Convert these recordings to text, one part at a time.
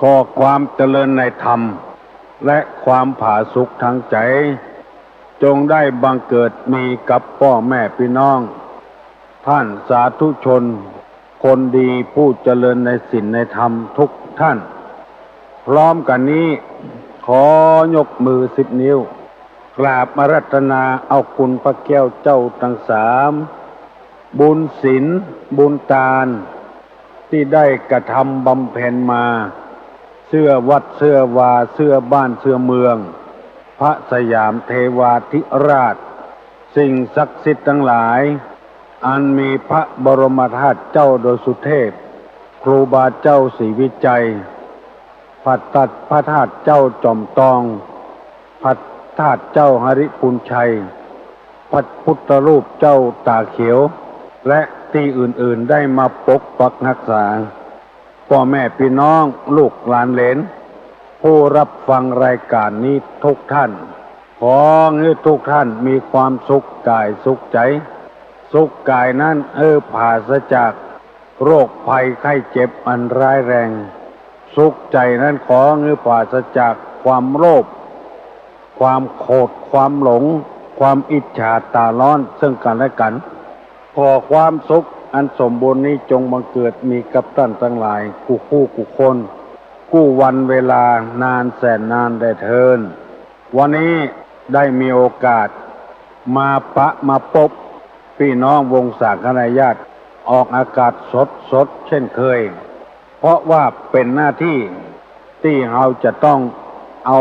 ขอความเจริญในธรรมและความผาสุกทางใจจงได้บังเกิดมีกับพ่อแม่พี่น้องท่านสาธุชนคนดีผู้เจริญในศีลในธรรมทุกท่านพร้อมกันนี้ขอยกมือ10 นิ้วกราบอาราธนาเอาคุณพระแก้วเจ้าทั้ง3บุญศีลบุญทานที่ได้กระทำบำเพ็ญมาเสื้อวัดเสื้อวาเสื้อบ้านเสื้อเมืองพระสยามเทวาธิราชสิ่งศักดิ์สิทธิ์ทั้งหลายอันมีพระบรมธาตุเจ้าโดยสุเทพครูบาเจ้าศรีวิจัยพระธาตุเจ้าจอมตองพระธาตุเจ้าหริปุญชัยพระพุทธรูปเจ้าตาเขียวและที่อื่นๆได้มาปกปักรักษาพ่อแม่พี่น้องลูกหลานเหลนผู้รับฟังรายการนี้ทุกท่านขอให้ทุกท่านมีความสุขกายสุขใจสุขกายนั้นปราศจากโรคภัยไข้เจ็บอันร้ายแรงสุขใจนั้นขอให้ปราศจากความโลภความโกรธความหลงความอิจฉาตาร้อนซึ่งกันและกันขอความสุขอันสมบูรณ์นี้จงบังเกิดมีกับท่านทั้งหลายกู้คู่กู้คนกู้วันเวลานานแสนนานได้เทินวันนี้ได้มีโอกาสมาพบพี่น้องวงศาคณาญาติออกอากาศสดเช่นเคยเพราะว่าเป็นหน้าที่ที่เราจะต้องเอา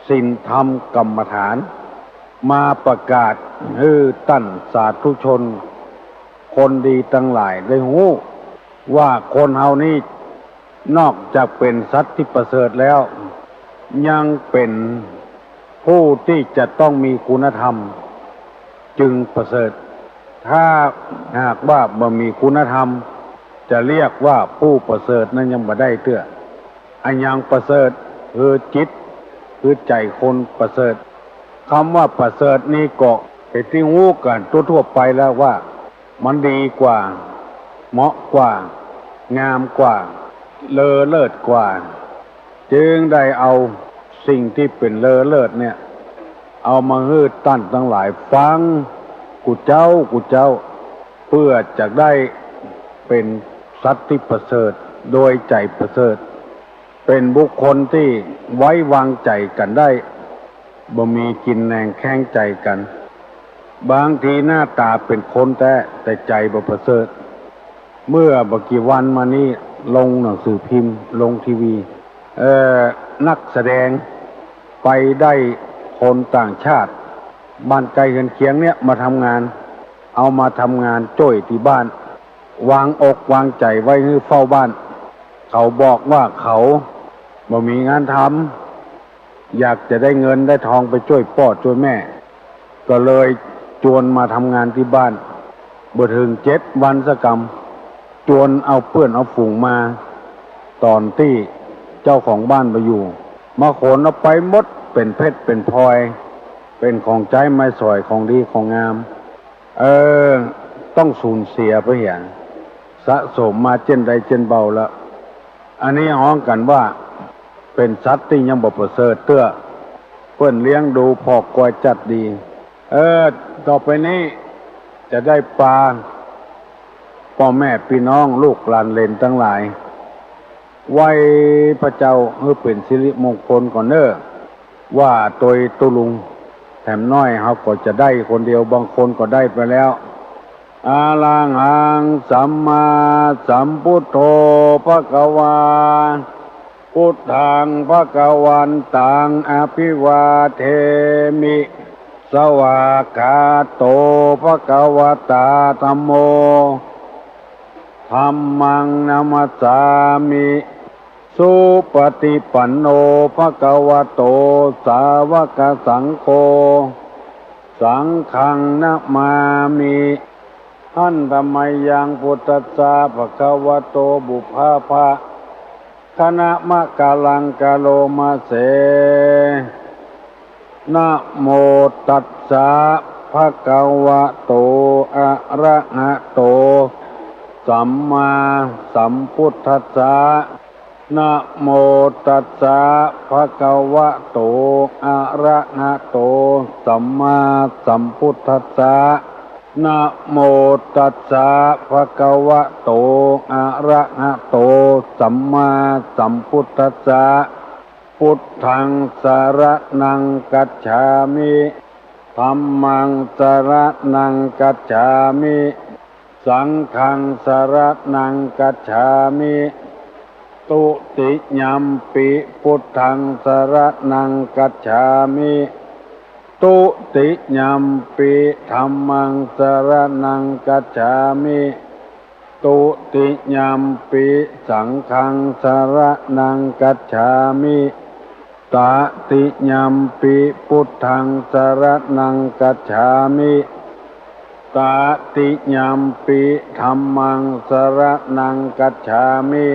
ศีลธรรมกรรมฐานมาประกาศให้ท่านสาธุชนคนดีทั้งหลายได้รู้ว่าคนเฮานี้นอกจากเป็นสัตว์ที่ประเสริฐแล้วยังเป็นผู้ที่จะต้องมีคุณธรรมจึงประเสริฐถ้าหากว่าบ่มีคุณธรรมจะเรียกว่าผู้ประเสริฐนั้นยังบ่ได้เตื้ออันยังประเสริฐคือจิตคือใจคนประเสริฐคำว่าประเสริฐนี้ก็เป็นที่รู้กันทั่วๆไปแล้วว่ามันดีกว่าเหมาะกว่างามกว่าเลอเลิศกว่าจึงได้เอาสิ่งที่เป็นเลอเลิศเนี่ยเอามาให้ท่านทั้งหลายฟังกูเจ้าเพื่อจะได้เป็นสัตว์ที่ประเสริฐโดยใจประเสริฐเป็นบุคคลที่ไว้วางใจกันได้บ่มีกินแหนงแข้งใจกันบางทีหน้าตาเป็นคนแต่ใจบ่ประเสริฐเมื่อบ่กี่วันมานี้ลงหนังสือพิมพ์ลงทีวีนักแสดงไปได้คนต่างชาติบ้านไกลเรือนเคียงเนี่ยมาทำงานเอามาทำงานจ้อยที่บ้านวางอกวางใจไว้ให้เฝ้าบ้านเขาบอกว่าเขาบ่มีงานทำอยากจะได้เงินได้ทองไปช่วยพ่อช่วยแม่ก็เลยจวนมาทำงานที่บ้านบ่ถึง7 วันสักกรรมจวนเอาเพื่อนเอาฝูงมาตอนที่เจ้าของบ้านไปอยู่มาขนเอาไปหมดเป็นเพชรเป็นพลอยเป็นของใจไม้สอยของดีของงามต้องสูญเสียไปอย่างสะสมมาเช่นใดเช่นเบาแล้วอันนี้ฮ้องกันว่าเป็นสัตว์ที่ยังบ่ประเสริฐเตื้อเพิ่นเลี้ยงดูพอกกวยจัดดีต่อไปนี้จะได้ปลาพ่อแม่พี่น้องลูกหลานเลนทั้งหลายไว้พระเจ้าให้เป็นสิริมงคลก่อนเน้อว่าตัวตุลุงแถมน้อยเขาก็จะได้คนเดียวบางคนก็ได้ไปแล้วอาลังหังสัมมาสัมพุทโธภควาพุทธังภควันตังอภิวาเทมิสวากขาโตภควตาธัมโมธัมมังนามัสสามิสุปฏิปันโนภควโตสาวกสังโฆสังฆังนะมามิหันธรรมยังพุทธัสสะภควโตบุพพะคณะมะกาลังกาโลมาเสนะโมตัสสะภะคะวะโตอะระหะโตสัมมาสัมพุทธัสสะ นะโมตัสสะภะคะวะโตอะระหะโตสัมมาสัมพุทธัสสะนะโมตัสสะภะคะวะโตอะระหะโตสัมมาสัมพุทธัสสะพุทธังสรณังกัจฉามิธัมมังสรณังกัจฉามิสังฆังสรณังกัจฉามิตุติยัมปิพุทธังสรณังกัจฉามิตุติยัมปิธัมมังสรณังกัจฉามิตุติยัมปิสังฆังสรณังกัจฉามิตติยัมปิพุทธังสรณังกัจฉามิตติยัมปิธัมมังสรณังกัจฉามิ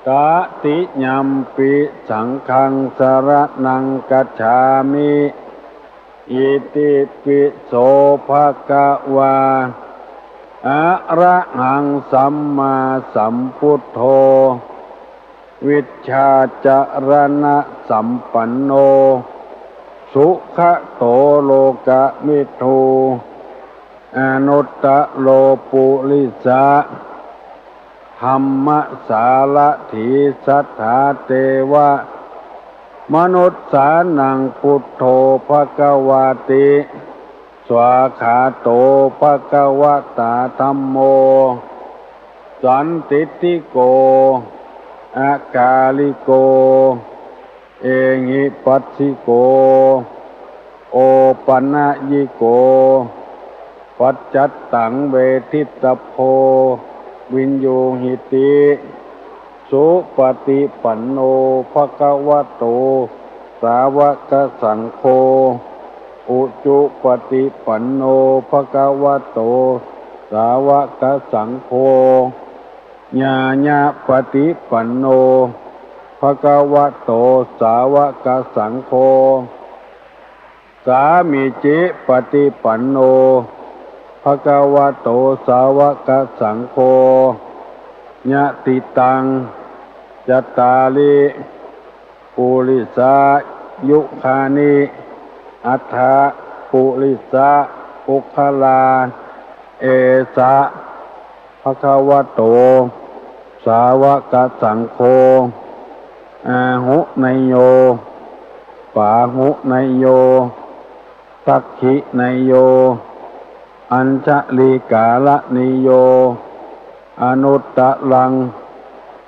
ตติยัมปิสังฆังสรณังกัจฉามิอิติปิโสภะคะวาอะระหังสัมมาสัมพุทโธวิชชาจารณะสัมปันโนสุขโตโลกมิทูอนุตตโลปุริสะธัมมสารถีสัทธาเทวะมนุษสานังพุทโธภควาติสวาขาโตภควตาธัมโมสันติติโกอากาลิโกเอหิปัสสิโกโอปัญญิโกปัจจัตตังเวทิตโพวินโยหิติสุปฏิปันโนภควโตสาวกสังโฆอุจุปฏิปันโนภควโตสาวกสังโฆญาญาปฏิปันโนภควโตสาวกสังโฆสามิจิปฏิปันโนภควโตสาวกสังโฆญาติตังจัตตาลิปุริสายุคานิอัฏฐปุริสะปุคลาเอสะภควโตสาวกสังโฆอาหุไนโยปาหุไนโยสักขิไนโยอัญชลีกาลนิโยอนุตตะลัง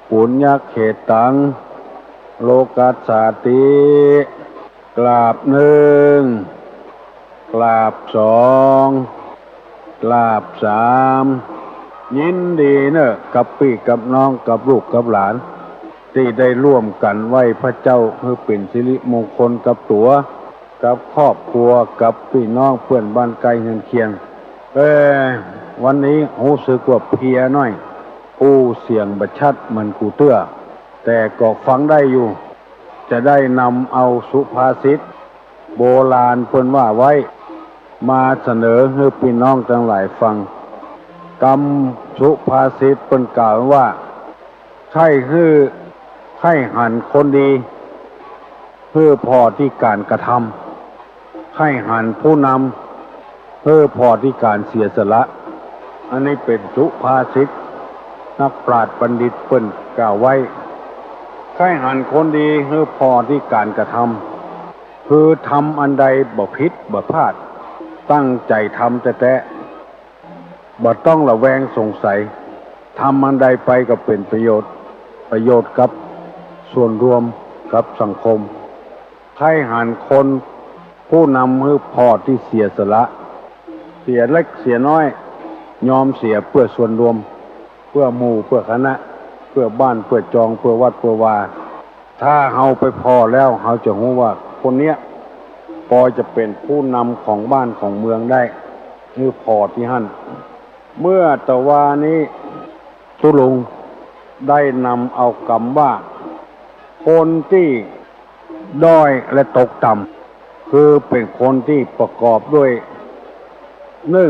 ปุญญเขตังโลกัสสาติกราบหนึ่งกราบสองกราบสามยินดีเนอะกับพี่กับน้องกับลูกกับหลานที่ได้ร่วมกันไหว้พระเจ้าเพื่อเป็นสิริมงคลกับตัวกับครอบครัวกับพี่น้องเพื่อนบ้านไกลเฮือนเคียงวันนี้รู้สึกว่าเพลียหน่อยผู้เสียงบัดชัดเหมือนกูเตื้อแต่ก็ฟังได้อยู่จะได้นำเอาสุภาษิตโบราณเพิ่นว่าไว้มาเสนอให้พี่น้องทั้งหลายฟังกรรมสุภาษิตเพิ่นกล่าวว่าใครคือใครหันคนดีเพื่อพอที่การกระทำใครหันผู้นำเพื่อพอที่การเสียสละอันนี้เป็นสุภาษิตนักปราชญ์บัณฑิตเพิ่นกล่าวไว้ใครหันคนดีเพื่อพอที่การกระทำคือทำอันใดบ่ผิดบ่พลาดตั้งใจทำแต่บ่ต้องระแวงสงสัยทำอันใดไปก็เป็นประโยชน์กับส่วนรวมกับสังคมใครหันคนผู้นำคือพอที่เสียสละเสียเล็กเสียน้อยยอมเสียเพื่อส่วนรวมเพื่อหมู่เพื่อคณะเพื่อบ้านเพื่อจองเพื่อวัดเพื่อวาถ้าเฮาไปพอแล้วเฮาจะรู้ว่าคนเนี้ยพอจะเป็นผู้นำของบ้านของเมืองได้คือพอที่หั่นเมื่อตะวานี้ตุลุงได้นำเอาคำว่าคนที่ด้อยและตกต่ำคือเป็นคนที่ประกอบด้วย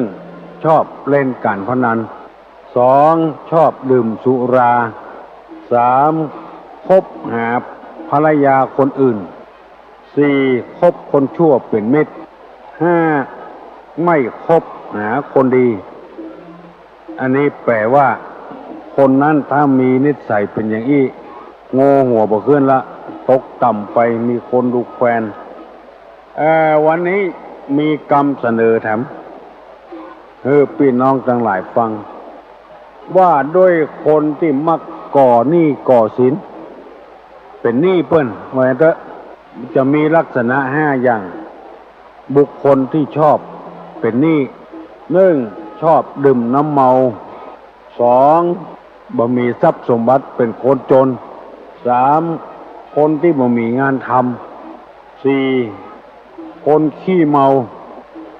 1ชอบเล่นการพนัน2ชอบดื่มสุรา3 คบหาภรรยาคนอื่น สี่คบคนชั่วเป็นมิตร ห้าไม่คบหาคนดี อันนี้แปลว่าคนนั้นถ้ามีนิสัยเป็นอย่างอี้โง่หัวบ่ขึ้นละตกต่ำไปมีคนดูแควนวันนี้มีกรรมเสนอแถมพี่น้องทั้งหลายฟังว่าด้วยคนที่มักก่อหนี้ก่อสินเป็นหนี้เปิ้นว่าเถอะจะมีลักษณะห้าอย่างบุคคลที่ชอบเป็นหนี้หนึ่งชอบดื่มน้ำเมาสองบ่มีทรัพย์สมบัติเป็นคนจนสามคนที่บ่มีงานทำสี่คนขี้เมา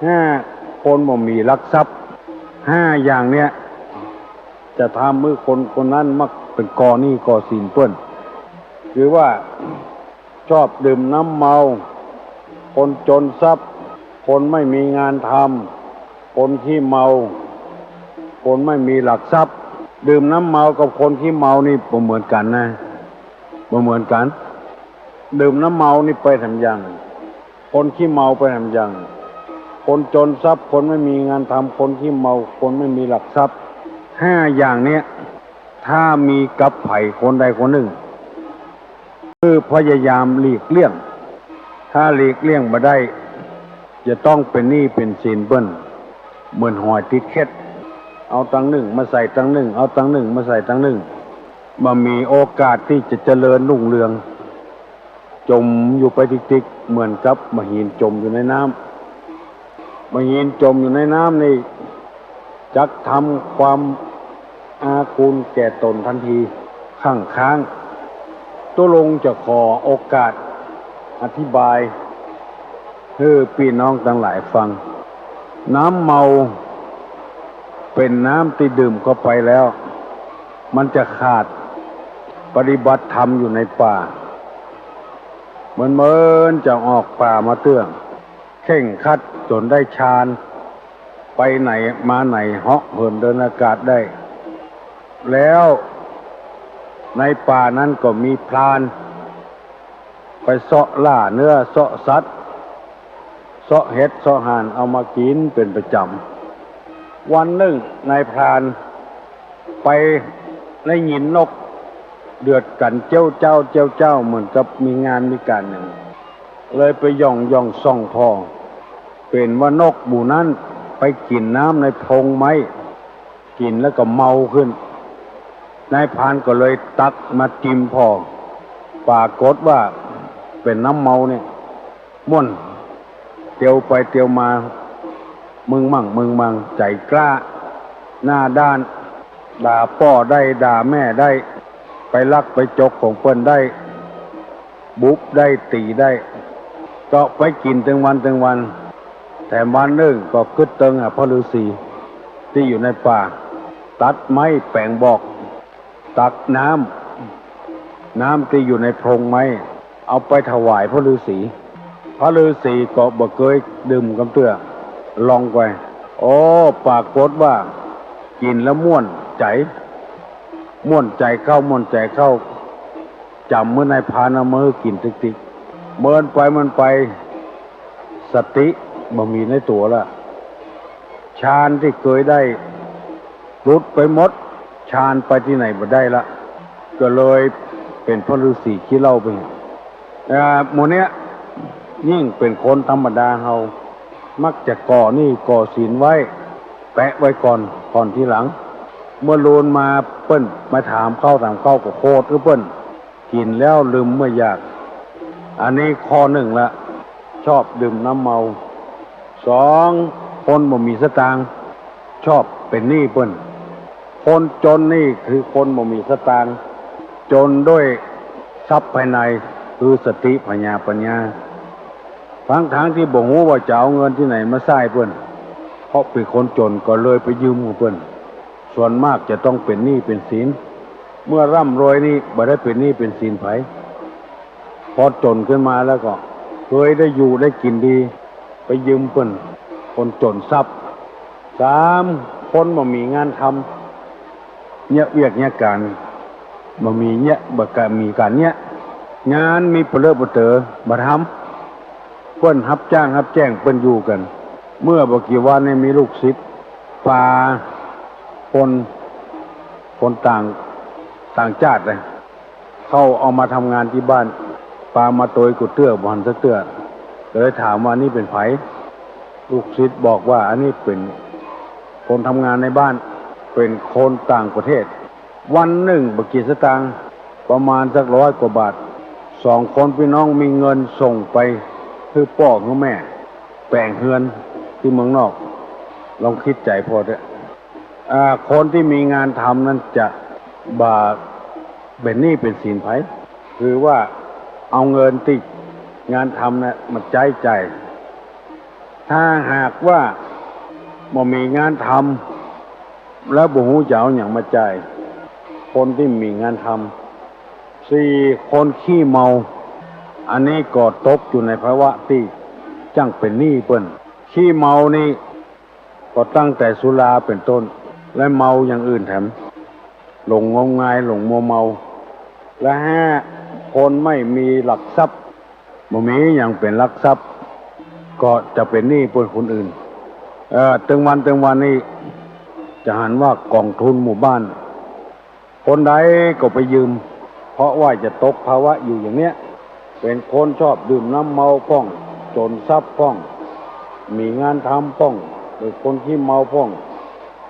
ห้าคนบ่มีลักทรัพย์ห้าอย่างเนี้ยจะทำมือคนคนนั้นมักเป็นก่อหนี้ก่อสินเปิ้นคือว่าชอบดื่มน้ำเมาคนจนทรัพย์คนไม่มีงานทำคนขี้เมาคนไม่มีหลักทรัพย์ดื่มน้ำเมากับคนขี้เมานี่บ่เหมือนกันนะบ่เหมือนกันดื่มน้ำเมานี่ไปทำอย่างคนขี้เมาไปทำอย่างคนจนทรัพย์คนไม่มีงานทำคนขี้เมาคนไม่มีหลักทรัพย์ห้าอย่างเนี้ยถ้ามีกับไผ่คนใดคนหนึ่งคือพยายามหลีกเลี่ยงถ้าหลีกเลี่ยงมาได้จะต้องเป็นหนี้เป็นสินเบิ้นเหมือนหอยติดเข็ดเอาตังหนึ่งมาใส่ตังหนึ่งเอาตังหนึ่งมาใส่ตังหนึ่งมามีโอกาสที่จะเจริญรุ่งเรืองจมอยู่ไปติ๊กๆเหมือนกับมหินจมอยู่ในน้ำมหินจมอยู่ในน้ำนี่จักทำความอาคุณแก่ตนทันทีข้างค้างตัวลงจะขอโอกาสอธิบายให้พี่น้องทั้งหลายฟังน้ำเมาเป็นน้ำที่ดื่มเข้าไปแล้วมันจะขาดปฏิบัติธรรมอยู่ในป่าเหมือนจะออกป่ามาเตื้องเข่งคัดจนได้ฌานไปไหนมาไหนเหาะเหินเดินอากาศได้แล้วในป่านั้นก็มีพรานไปเสาะล่าเนื้อเสาะสัตว์เสาะเห็ดเสาะห่านเอามากินเป็นประจำวันหนึ่งนายพรานไปได้ยินนกเดือดกันเจ้าเจ้าเหมือนกับมีงานมีการหนึ่งเลยไปย่องส่องพอเป็นว่านกบูนั้นไปกินน้ำในพงไม้กินแล้วก็เมาขึ้นนายพรานก็เลยตักมาจิ้มพอปรากฏว่าเป็นน้ำเมาเนี่ยม่วนเตียวไปเตียวมามึงมั่งใจกล้าหน้าด้านด่าพ่อได้ด่าแม่ได้ไปลักไปจกของเปิ้นได้บุบได้ตีได้ก็ไปกินทั้งวันแต่วันหนึ่งก็คึดเติงพระฤาษีที่อยู่ในป่าตัดไม้แปลงบอกตักน้ำที่อยู่ในโพรงไม้เอาไปถวายพระฤาษีพระฤาษีก็บ่เคยดื่มกำเตื้อลองไปปรากฏว่ากินแล้วม่วนใจเข้าจำเมื่อนายพรานเอามือกินติ๊กเมินไปสติบ่มีในตัวละฌานที่เคยได้รุดไปหมดฌานไปที่ไหนบ่ได้ละก็เลยเป็นพระฤาษีขี้เหล้าไปหมู่เนี้ยยิ่งเป็นคนธรรมดาเฮามักจะก่อหนี้ก่อสินไว้แปะไว้ก่อนทีหลังเมื่อลูนมาเปิ้นมาถามเข้าก็โคตรเปิ้นกินแล้วลืมเมื่ออยากอันนี้ข้อหนึ่งละชอบดื่มน้ำเมาสองคนบ่มีสตางค์ชอบเป็นหนี้เปิ้นคนจนนี่คือคนบ่มีสตางค์จนด้วยทรัพย์ภายในคือสติปัญญาทั้งที่บ่ฮู้ว่าจะเอาเงินที่ไหนมาใช้เปิ้นเพราะเป็นคนจนก็เลยไปยืมของเปิ้นส่วนมากจะต้องเป็นหนี้เป็นสินเมื่อร่ำรวยนี่บ่ได้เป็นหนี้เป็นสินไผพอจนขึ้นมาแล้วก็เคยได้อยู่ได้กินดีไปยืมเปิ้นคนจนทรัพย์สามคนบ่มีงานทำเนี่ยเวียกเนี่ยการ บ่มีเนี่ยบ่กะมีการเนี่ยงานมีเปลือกบ่เตอบ่ทำเพิ่นรับจ้างรับแจ้งเพิ่นอยู่กันเมื่อบ่กี่วันนี้มีลูกศิษย์พาคนต่างชาติเลยเข้าเอามาทำงานที่บ้านปามาโตยกุเตื้อบ่หันซะเตื้อเลยถามว่านี่เป็นไผลูกศิษย์บอกว่าอันนี้เป็นคนทำงานในบ้านเป็นคนต่างประเทศวันหนึ่งบกี่สตางค์ประมาณสัก100 กว่าบาท2 คนพี่น้องมีเงินส่งไปคือพ่อคือแม่แปลงเฮือนที่เมืองนอกลองคิดใจพอเถอะคนที่มีงานทำนั้นจะบาเป็นหนี้เป็นสินไผคือว่าเอาเงินติงานทำนะมาจ่ายถ้าหากว่าบ่มีงานทำแล้วบ่ฮู้จะเอาหยังมาจ่ายคนที่มีงานทำ4 คนขี้เมาอันนี้ก็ตกอยู่ในภาวะที่จังเป็นหนี้เปิ้นขี้เมานี่ก็ตั้งแต่สุราเป็นต้นและเมาอย่างอื่นแถมหลงงมงายหลงมัวเมาและ5 คนไม่มีหลักทรัพย์บ่มีอย่างเป็นหลักทรัพย์ก็จะเป็นหนี้เปิ้นคนอื่นตึงวันนี้จะหันว่ากองทุนหมู่บ้านคนใดก็ไปยืมเพราะว่าจะตกภาวะอยู่อย่างเนี้ยเป็นคนชอบดื่มน้ำเมาป้องจนทรัพย์ป้องมีงานทำป้องเป็นคนที่เมาป้อง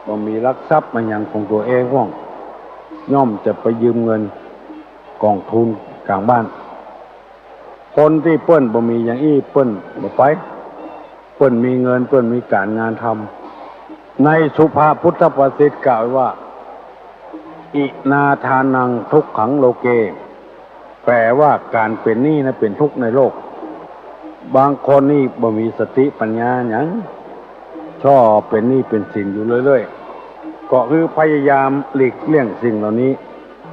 บ่มีหลักทรัพย์มาอย่างของตัวเองป้องย่อมจะไปยืมเงินกองทุนกลางบ้านคนที่เปิ้นบ่มีอย่างอี้เปิ้นบ่ไปเปิ้นมีเงินเปิ้นมีการงานทำในสุภาพุทธประสิทธิ์กล่าวว่าอินาทานังทุกขังโลเกแปลว่าการเป็นหนี้นะเป็นทุกข์ในโลกบางคนนี่บ่มีสติปัญญาหยังชอบเป็นหนี้เป็นสินอยู่เรื่อยๆก็คือพยายามหลีกเลี่ยงสิ่งเหล่านี้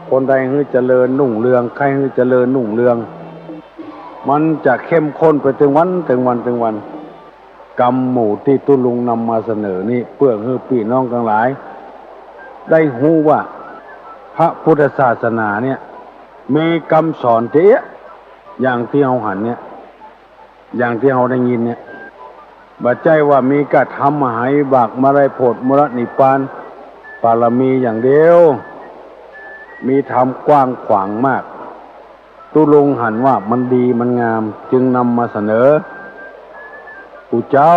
คนใดให้เจริญรุ่งเรืองใครให้เจริญรุ่งเรืองมันจะเข้มข้นไปถึงวันกรรมหมู่ที่ตุลุงนำมาเสนอนี่เพื่อให้พี่น้องทั้งหลายได้ฮู้ว่าพระพุทธศาสนาเนี่ยมีคำสอนเจ๊อย่างที่เราหันเนี่ยอย่างที่เราได้ยินเนี่ยบ่ใจว่ามีกระทำมหาวิบากมะไรโพธิมรรคนิพพานปารมีอย่างเดียวมีธรรมกว้างขวางมากตุลุงหันว่ามันดีมันงามจึงนำมาเสนอกูเจ้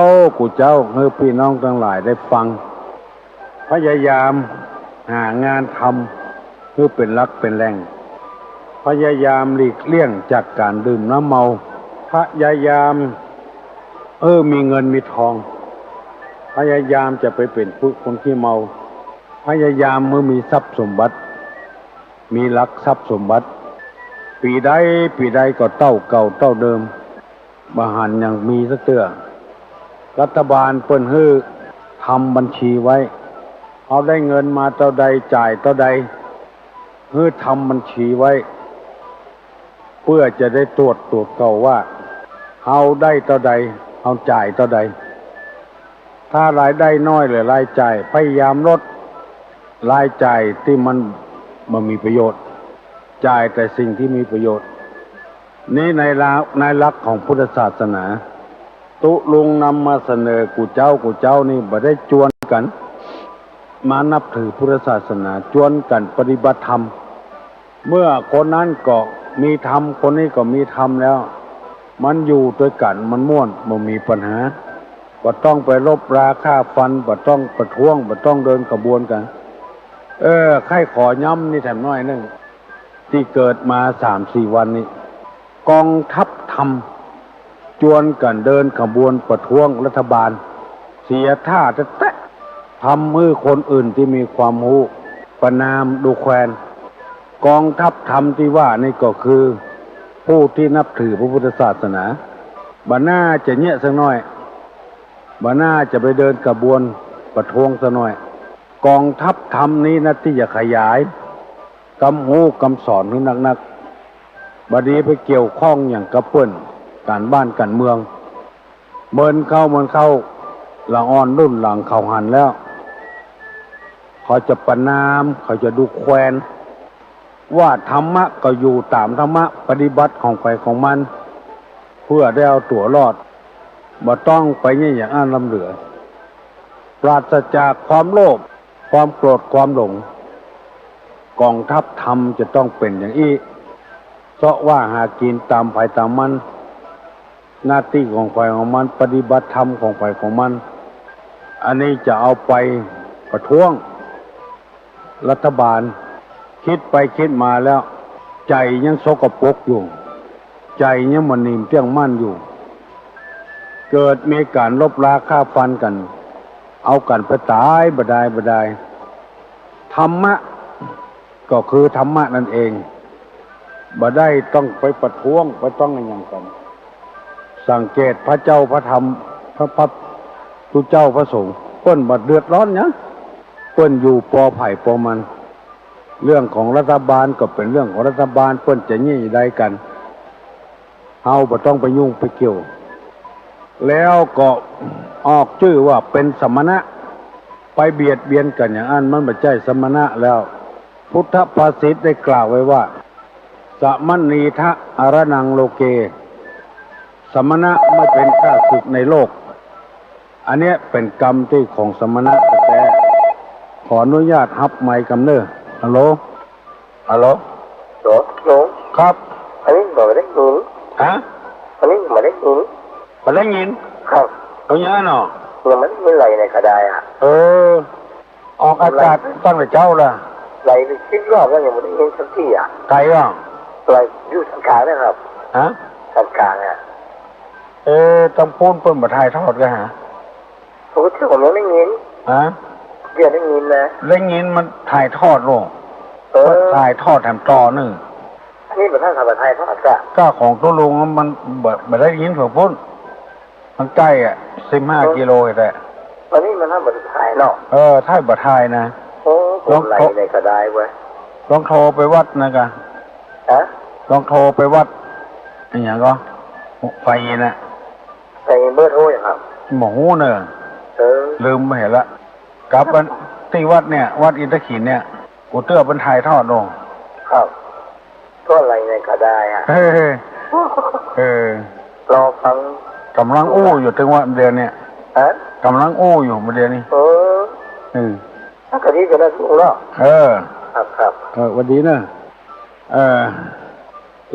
าให้พี่น้องทั้งหลายได้ฟังพยายามหางานทำเพื่อเป็นหลักเป็นแหล่งพยายามหลีกเลี่ยงจากการดื่มน้ำเมาพยายามมีเงินมีทองพยายามจะไปเป็นผู้คนที่เมาพยายามเมื่อมีทรัพย์สมบัติมีหลักทรัพย์สมบัติปีใดก็เต้าเก่าเต้าเดิมบหันยังมีสักเตื้อรัฐบาลเปิ้นฮื้อทำบัญชีไว้เอาได้เงินมาเท่าใดจ่ายเท่าใดฮื้อทำบัญชีไว้เพื่อจะได้ตรวจเก่าว่าเอาได้เท่าใดเอาจ่ายเท่าใดถ้ารายได้น้อยหรือรายจ่ายพยายามลดรายจ่ายที่มันบ่มีประโยชน์จ่ายแต่สิ่งที่มีประโยชน์นี้ในหลักของพุทธศาสนาตุลุงนำมาเสนอกูเจ้านี่บ่ได้จวนกันมานับถือพุทธศาสนาจวนกันปฏิบัติธรรมเมื่อคนนั้นก็มีธรรมคนนี้ก็มีธรรมแล้วมันอยู่ด้วยกันมันม่วนบ่มีปัญหาบ่ต้องไปรบราฆ่าฟันบ่ต้องประท้วงบ่ต้องเดินขบวนกันใครขอย้ำนี่แถมน้อยนึงที่เกิดมา 3-4 วันนี้กองทัพธรรมจวนกันเดินขบวนประท้วงรัฐบาลเสียท่าแท้ๆทำมือคนอื่นที่มีความรู้ประนามดูแคลนกองทัพธรรมที่ว่านี่ก็คือผู้ที่นับถือพระพุทธศาสนาบ่น่าจะเงี้ยสักหน่อยบ่น่าจะไปเดินขบวนประท้วงสักหน่อยกองทัพธรรมนี้นะที่จะขยายกำหูกำสอนให้นักๆบัดนี้ไปเกี่ยวข้องอย่างกระเปิ้นการบ้านการเมืองเมินเข้าหลังอ่อนรุ่นหลังเขาหันแล้วเขาจะประนามเขาจะดูแควน ว่าธรรมะก็อยู่ตามธรรมะปฏิบัติของไปของมัน เพื่อได้เอาตัวรอดบ่ต้องไปเนี่ยอย่างอ้านลำเหลือปราศจากความโลภความโกรธความหลงกองทัพธรรมจะต้องเป็นอย่างนี้เพราะว่าหากินตามภัยตามมันหน้าที่ของฝ่ายของมันปฏิบัติธรรมของฝ่ายของมันอันนี้จะเอาไปประท้วงรัฐบาลคิดไปคิดมาแล้วใจยังสกปรกอยู่ใจยังมันนิ่มเตี้ยงมั่นอยู่เกิดมีการลบราฆ่าฟันกันเอากันไปตายบดายธรรมะก็คือธรรมะนั่นเองบ่ได้ต้องไปประท้วงไปต้องอะไรอย่างกันสังเกตพระเจ้าพระธรรมพระพุทธเจ้าพระสงฆ์เปิ้นบ่เดือดร้อนเนี่ยเปิ้นอยู่ปอไผ่ปอมันเรื่องของรัฐบาลก็เป็นเรื่องของรัฐบาลเปิ้นจะงี้ใดกันเฮาบ่ต้องไปยุ่งไปเกี่ยวแล้วก็ออกชื่อว่าเป็นสมณะไปเบียดเบียนกันอย่างนั้นมันไม่ใช่สมณะแล้วพุทธภาษิตได้กล่าวไว้ว่าสมณีทะอรนังโลเกสมณะไม่เป็นข้าศึกในโลกอันเนี้ยเป็นกรรมที่ของสมณะแต่ขออนุญาตฮับไมค์กำเนิดฮัลโหลฮัลโหลโหลครับอันนี้บอกได้ยินฮะอันนี้มาได้ยินมาได้ยินครับเอาเยอะเนาะยังไม่ได้ไรในกระไดอ่ะออกอากาศตั้งแต่เจ้าละไรไปคิดรอบแล้วยังไม่ได้ยินสักทีอ่ะไกลอ่ะไรอยู่สังขารนะครับฮะสังขารอ่ะต้องพูดเปิ้นมาถ่ายทอดกันฮะผมก็เชื่อผมยังไม่ยินฮะเดี๋ยวได้ยินนะได้ยินมันถ่ายทอดลงถ่ายทอดแถมต่อหนึ่งอันนี้เป็นท่านทำถ่ายทอดก็ของตัวลุงมันแบบได้ยินเผื่อพุ่นมันใกล้15 กิโลแต่อันนี้มันทำบัตรถ่ายเนาะถ่ายบัตรถ่ายนะลองไรในกระไดไว้ลองโทรไปวัดนะกะลองโทรไปวัดอย่างก็ไฟนะไฟเบอร์โทรอย่างครับหมูเนอะลืมไม่เห็นละกลับมันที่วัดเนี่ยวัดอินทขินเนี่ยกูเตื้อเป็นถ่ายทอดลงครับก็อะไรในกระไดอ่ะรอฟังกำลังอู้อยู่ถึงว่าเดือนเนี่ยกำลังอู้อยู่เดือนนี้ถ้ากะทิจะได้ทุกเนาะครับวันดีนะ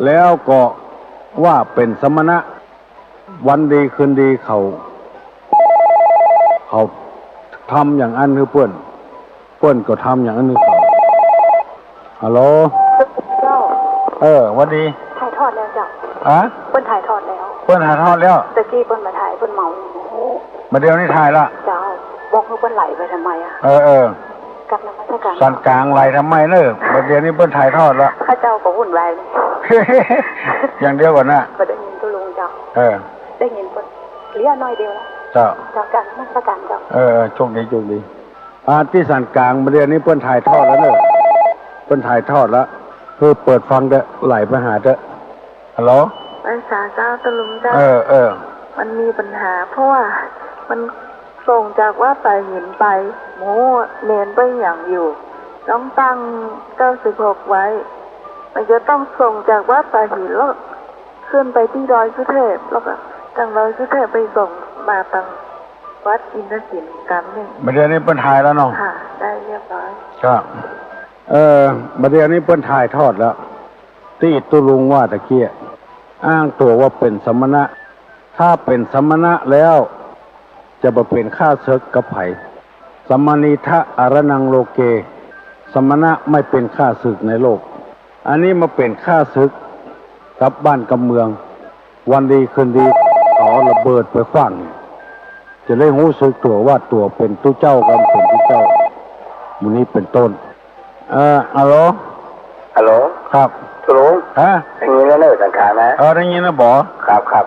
แล้วก็ว่าเป็นสมณะวันดีคืนดีเขาทำอย่างอันคือเพื่อนก็ทำอย่างอันคือเขาฮัลโหลวันดีถ่ายทอดแล้วจ้ะเปิ้นถ่ายทอดแล้วตะกี้เปิ้นมาถ่ายเปิ้นเมามาเดี๋ยวนี้ถ่ายละเจ้าบอกว่าเปิ้นไหลไปทำไมอ่ะกลับนมัสการสันกลางไหลทำไมเนอะมาเดี๋ยวนี้เปิ้นถ่ายทอดละข้าเจ้าก็วุ่นวายอย่างเดียวก่อนนะก็ได้ยินตัวลุงเจ้าได้ยินเปิ้นเลี้ยน้อยเดียวแล้วเจ้ากันนมัสการเจ้าโชคดีที่สันกลางมาเดี๋ยวนี้เปิ้นถ่ายทอดแล้วเนอะเปิ้นถ่ายทอดแล้วคือเปิดฟังเด้อไหลไปหาเด้อฮัลโหลภาษาเจ้าตะลุงเจ้ามันมีปัญหาเพราะว่ามันส่งจากว่าไปหินไปโมเน้นไปอย่างอยู่ต้องตั้ง96ไว้มันจะต้องส่งจากว่าไปหินแล้วขึ้นไปที่ดอยสุเทพแล้วก็จากดอยสุเทพไปส่งมาทางวัดอินทศิลป์กันหนึ่งมาเดี๋ยวนี้เปิ้นถ่ายแล้วเนาะค่ะได้เรียบร้อยครับมาเดี๋ยวนี้เปิ้นถ่ายทอดแล้วที่ตุลุงว่าตะเกียอ้างตัวว่าเป็นสมณะถ้าเป็นสมณะแล้วจะมาเป็นข้าศึกกับไผ่สมณีทะอรนังโลเกสมณะไม่เป็นข้าศึกในโลกอันนี้มาเป็นข้าศึกกับบ้านกับเมืองวันดีคืนดีขอระเบิดไปขว้างจะได้รู้สึกตัวว่าตัวเป็นตู้เจ้ากันเป็นตู้เจ้ามูนี้เป็นต้นฮัลโหลครับตุลุงได้ยินแล้วเนอะสังขารนะได้ยินนะบอครับ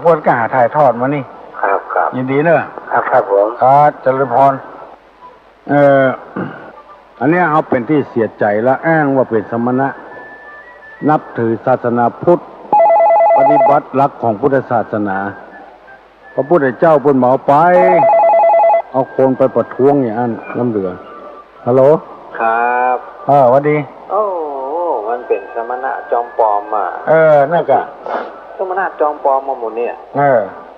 พวกก็หาถ่ายทอดมานี่ครับยินดีเนอะครับผมเจริญพรอันนี้เขาเป็นที่เสียใจและอ้างว่าเป็นสมณะนับถือศาสนาพุทธปฏิบัติหลักของพุทธศาสนาพระพุทธเจ้าเพิ่นเหมาไปเอาคนไปประท้วงอย่างนั้นน้ำเหลือฮัลโหลครับสวัสดีโอ้ สมณะจอมปลอมมานั่นกะสมณะจอมปลอมมาหมดเนี่ย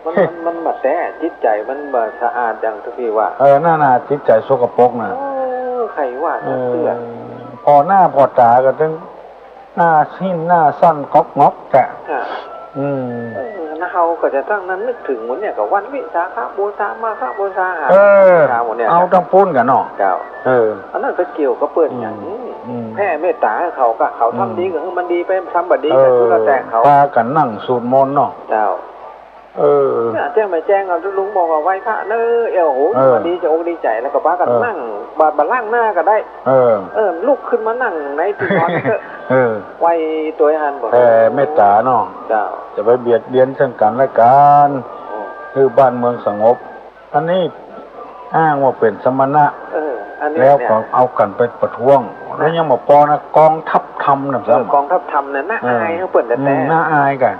มันแบบแต่จิตใจมันแบบสะอาดอย่างที่ว่าน่าจิตใจสกปรกนะใครว่าเตือนพอหน้าพอตาก็ต้องหน้าสิ้นหน้าสั้นก๊อกงอกแกะนะเขาก็จะตั้งนั้นนึกถึงหมดเนี่ยกับวันวิสาขบูชามาฆบูชาหาหมดเนี่ยเอาต้องปุ้นกันเนาะเจ้าอันนั้นก็เกี่ยวกับเปิดอย่างนี้แผ่เมตตาเขาทำดีก็คือมันดีไปทำบัดดีกันทุกแต่เขาพากันนั่งสูตรมนต์เนาะเจ้าเนี่ยแจ้งไม่แจ้งเอาลุงบอกว่าไหว้พระเนอโหมาดีจะอกดีใจแล้วก็ป้ากันนั่งบาดล่างหน้าก็ได้ลุกขึ้นมานั่งในที่นอนก็ไหว้ตัวหันบอกเมตตาเนาะจะไปเบียดเบียนซึ่งกันและกันคือบ้านเมืองสงบอันนี้อ้างว่าเป็นสมณะแล้วก็เอากันไปประท้วงแล้วยังบอกปอนะกองทัพธรรมนะกองทัพธรรมเนี่ยน่าอายเขาเปิดแต่น่าอายกัน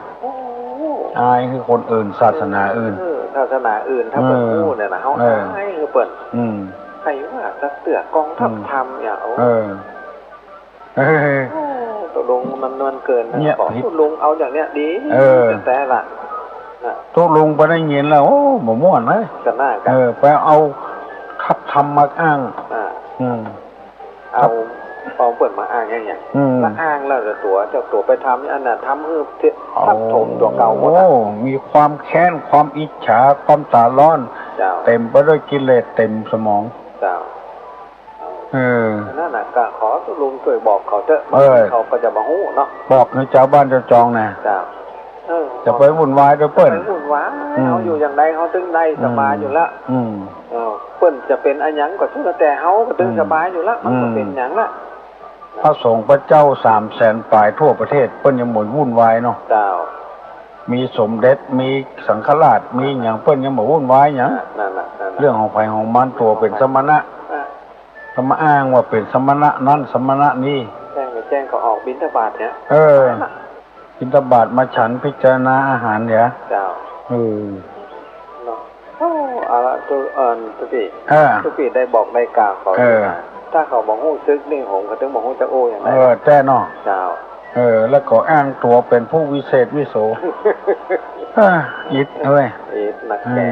อายคือคนอื่นศาสนาอื่นศาสนาอื่นถ้าเปิดพูดเนี่ยนะเขาอายคือเปิดใครว่าจะเสือกองทัพธรรมอย่างตกลงมันเกินนะบอกตกลงเอาอย่างเนี้ยดีแต่ละตกลงไปได้เงินแล้วโอ้หม่ม่วนไหมกันหน้ากันไปเอาทัพธรรมมาอ้างเอาเปิดมาอ้างอย่างเงี้ยแล้วอ้างแล้วเจ้าตัวไปทำอันน่ะทำคือทับถมตัวเก่าหมดมีความแค้นความอิจฉาความตาร้อนเต็มไปด้วยกิเลสเต็มสมองเจ้านั่นน่ะก็ขอลุงช่วยบอกเขาเถอะเขาก็จะมาหู้เนาะบอกให้เจ้าบ้านเจ้าจองนะจะไปวุ่นวายด้วยเปิ้ลวุ่นวายเขาอยู่อย่างใดเขาตึงได้สบายอยู่แล้วเปิ้ลจะเป็นอันยังก็ช่วยแต่เขาก็ตึงสบายอยู่แล้วมันก็เป็นอย่างละพระสงฆ์พระเจ้า300,000 ปลายทั่วประเทศเปิ้ลยังหมดวุ่นวายเนาะมีสมเด็จมีสังฆราชมีอย่างเปิ้ลยังหมดวุ่นวายอย่างเรื่องของไผ่ของมันตัวเป็นสมณะสมอ้างว่าเป็นสมณะนั้นสมณะนี้แจ้งเขาออกบิณฑบาตเนี่ยบิณฑบาตมาฉันพิจารณาอาหารเนี่ยเอาละทุกปีได้บอกได้กล่าวเขาถ้าเขาบอกหู้ซึกนี่ผมก็ต้องบอกหู้จะโอ้อย่างไรแต่เนาะแล้วก็อ้างตัวเป็นผู้วิเศษวิโสอิดเลยอิดนักแก่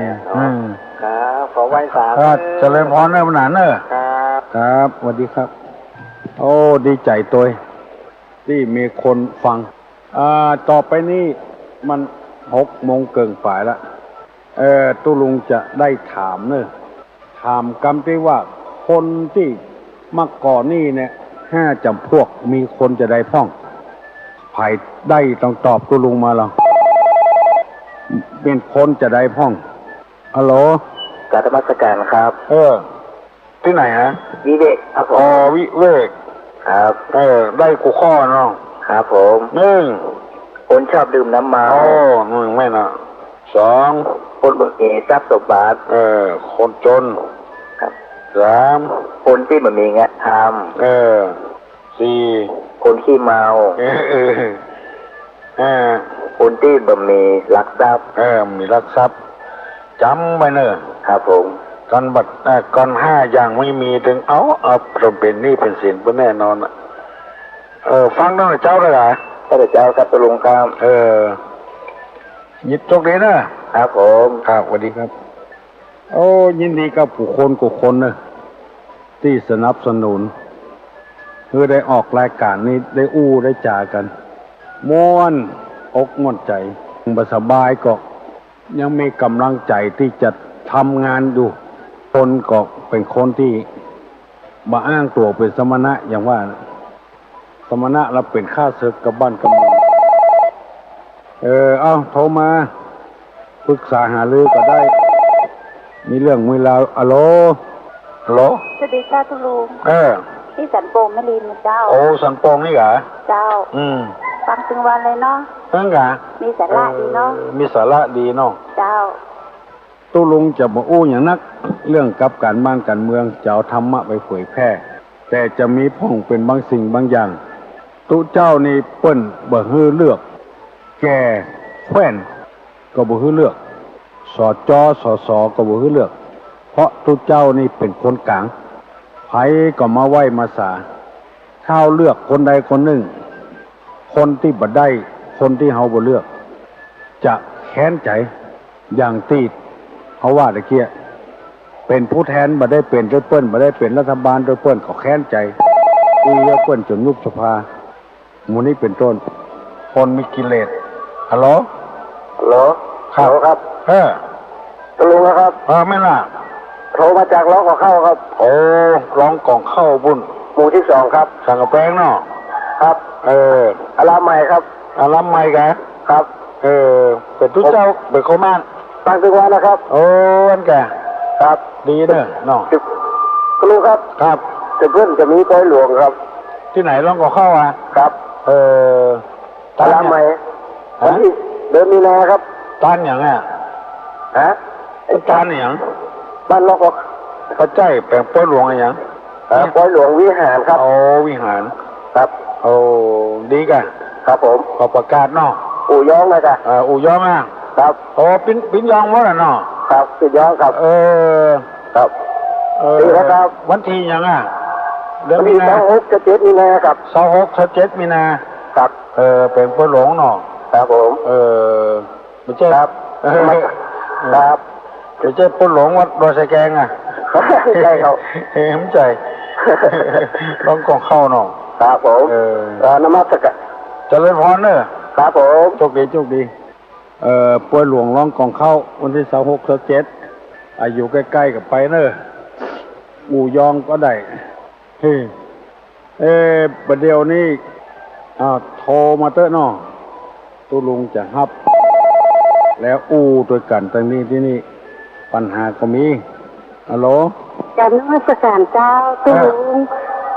ครับขอไหว้ศาลเจริญพรเนอร์หนาเนอร์ครับสวัสดีครับโอ้ดีใจตัวที่มีคนฟังต่อไปนี้มัน6:00เกินฝ่ายละตุลุงจะได้ถามเนอะถามกำที่ว่าคนที่มาก่อนนี่เนี่ย5 จำพวกมีคนจะได้พ่องไผ่ได้ต้องตอบตุลุงมาหรอเป็นคนจะได้พ่องฮัลโหลกราบนมัสการครับที่ไหนฮะวิเวกครับผมวิเวกครับได้กูข้อเนาะครับผมคนชอบดื่มน้ำเมา1ไม่นะ2คนบ่มีทรัพย์สมบัติคนจนครับ3คนที่บ่มีงานทำ4คนขี้เมาคนที่บ่มีลักทรัพย์มีลักทรัพย์จำไว้เนอะครับผมก่อน5 อย่างไม่มีถึงเอาเป็นนี่เป็นศีลเป็นแน่นอนฟังน้องเจ้าเลยเหรอพระเจ้าครับตุลุงครับยิดจกเลยนะครับผมครับสวัสดีครับโอ้ยินดีกับผู้คนกุคนนะที่สนับสนุนคือได้ออกรายการนี้ได้ได้จ่ากันม่วนอกม่วนใจสบายก็ยังมีกำลังใจที่จะทำงานดูคนก็เป็นคนที่มาอ้างตัวเป็นสมณะอย่างว่าสมณะเราเป็นข้าศึกกับบ้านกับเมืองโทรมาปรึกษาหารือก็ได้มีเรื่องมีราวฮัลโหลสวัสดีจ้าทุลุงที่สันโปงไม่ลีนเจ้าสันโปงนี่เหรอเจ้าฟังถึงวันเลยเนาะเหรอมีสาระดีเนาะมีสาระดีเนาะเจ้าตุลุงจะมาอย่างนักเรื่องกับการบ้านการเมืองจะเอาธรรมะไปเผยแพร่แต่จะมีพ่องเป็นบางสิ่งบางอย่างตุเจ้านี่เปิ้นบ่ฮื้อเลือกแก่แคว้นก็บ่ฮื้อเลือกสจสก็บ่ฮื้อเลือกเพราะตุเจ้านี่เป็นคนกลางไผก็มาไหว้มาสาถ้าเลือกคนใดคนหนึ่ง คนที่บ่ได้คนที่เฮาบ่เลือก จะแค้นใจอย่างที่เขาว่าตะเกียเป็นผู้แทนบ่ได้เป็นโดยเปิ้นบ่ได้เป็นรัฐบาลโดยเปิ้นก็แค้นใจตีเปิ้นจนยุบสภาหมู่นี้เป็นต้นคนมีกิเลสฮัลโหลฮัลโหลครับตลุงนะครับไม่ล่ะโทรมาจากร้องก่อเข้าครับโอ้ร้องกล่องเข้าบุญหมู่ที่2ครับสั่งกระแป้งเนาะครับอารามใหม่ครับอารามใหม่กะครับเป็นทุกเจ้าเป็นโคม่านตั้งตึกวันนะครับโอ้อันแกครับดีเนอะเนาะตลุงครับครับเพื่อนจะมีปอยหลวงครับที่ไหนร้องก่อเข้าครับอารามใหม่เดินมีนาครับตานอย่างตานอย่างบ้านล็อกเขาใจแปลงป้อยหลวงอะไรอย่างป้อยหลวงวิหารครับโอ้วิหารครับโอ้ดีกันครับผมขอประกาศเนาะอู่ยองนะจ๊ะอู่ยองครับโอ้ปิ้นยองวะเนาะครับปิ้นยองครับครับดีครับวันที่ยังเดือนมีนา26-27มีนาครับ26-27มีนาครับเป็นป้อยหลวงเนาะครับผมไม่ใช่ครับครับไม่ใช่ป้อยหลวงวัดดอยสะแกงใช่ครับเห็นใจร้องกล่องเข้าเนาะครับผมนมัสการเจริญพรเนอะครับผมโชคดีป่วยหลวงร้องกองเข้าวันที่26-27อายุใกล้ๆกับไปเนอะหมู่ยองก็ได้ประเดี๋ยวนี้โทรมาเตอะเนาะตุลุงจะฮับแล้วด้วยกันตรงนี้ที่นี่ปัญหาก็มีฮัลโหลการนมัสการเจ้าตุลุง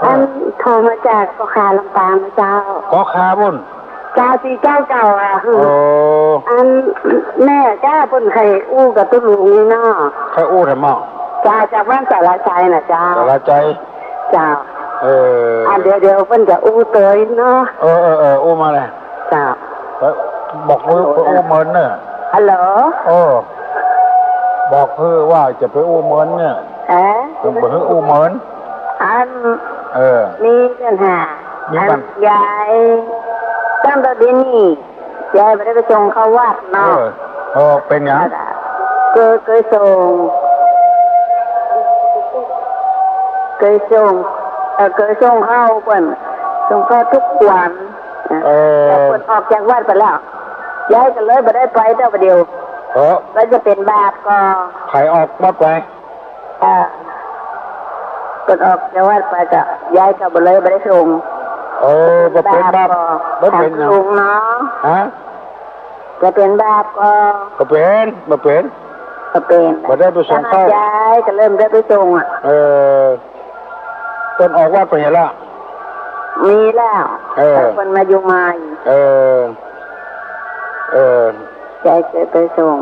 อันโทรมาจากกอคาลำปางนะเจ้ากอคาบุญเจ้าที่เก่าคืออันแม่เจ้าเพิ่นเคยกับตุลุงนี่เนาะใครทำไมเจ้าจากบ้านสารใจนะเจ้าสารใจเจ้าเดี๋ยวเพิ่นจะเตยเนาะมาเลยเจ้าบอกเพื่อเมินเนี่ยฮัลโหลบอกเพื่อว่าจะไปเมินเนี่ยต้องไปเมินอันมีปัญหาอันยายตั้งแต่เดือนนี้ยายไม่ได้ไปส่งเขาวัดเนาะเป็นยังเคยส่งเข้าเปิ้นส่งเข้าทุกวันแต่เปิ้นออกจากวัดไปแล้วยายก็เลยไม่ได้ไปแต่ประเดี๋ยวแล้วจะเป็นบาปก็ใครออกวัดไปเปิ้นออกจากวัดไปก็ยายก็เลยไม่ได้ส่งจะเป็นบาปไม่เป็นลุงเนาะจะเป็นบาปก็เป็นมาได้ไปส่งเข้ายายก็เริ่มได้ไปส่งต้นออกวัดไปแล้วมีแล้วแต่คนมาอยู่ใหม่ยายเคยไปส่ง